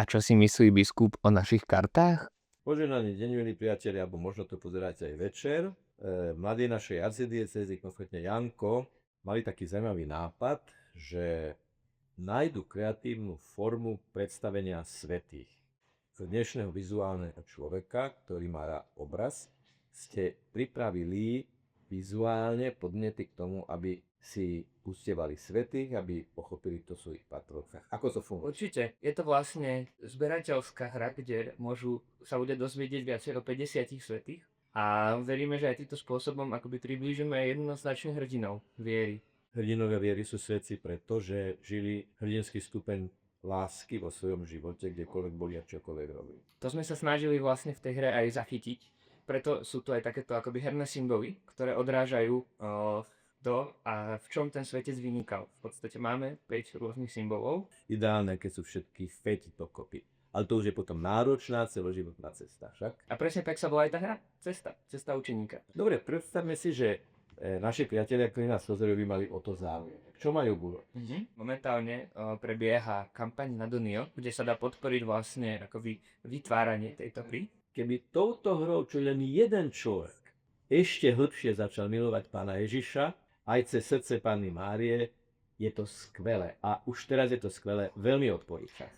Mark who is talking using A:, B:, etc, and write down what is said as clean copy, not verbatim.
A: čo si myslí biskup o našich kartách?
B: Požehnaný deň, milí priatelia, alebo možno to pozeráte aj večer. Mladí našej arcidiecézy, konkrétne Janko, mali taký zaujímavý nápad, že nájdu kreatívnu formu predstavenia svätých. Z dnešného vizuálneho človeka, ktorý má rád obraz, ste pripravili vizuálne podnety k tomu, aby si uctievali svätých, aby pochopili, kto sú ich patrónach. Ako to funguje?
C: Určite. Je to vlastne zberateľská hra, kde môžu sa ľudia dozvedieť viacero 50 svätých. A veríme, že aj týmto spôsobom akoby priblížime jednoznačne hrdinov viery.
B: Hrdinovia viery sú svätí, pretože žili hrdinský stupeň lásky vo svojom živote, kdekoľvek boli a čokoľvek robili.
C: To sme sa snažili vlastne v tej hre aj zachytiť. Preto sú tu aj takéto akoby herné symboly, ktoré odrážajú to a v čom ten svetec vynikal. V podstate máme 5 rôznych symbolov.
B: Ideálne, keď sú všetky feti dokopy. Ale to už je potom náročná celoživotná cesta, však?
C: A presne tak sa volá aj tá hra. Cesta učeníka.
B: Dobre, predstavme si, že naši priatelia, ktorí nás pozorujú, by mali o to záujem. Čo majú budú?
C: Momentálne prebieha kampaň na Donio, kde sa dá podporiť vlastne akoby vytváranie tejto hry.
B: Keby touto hrou čo len jeden človek ešte hlbšie začal milovať Pána Ježiša, aj cez srdce Panny Márie, je to skvelé. A už teraz je to skvelé, veľmi odporúčam.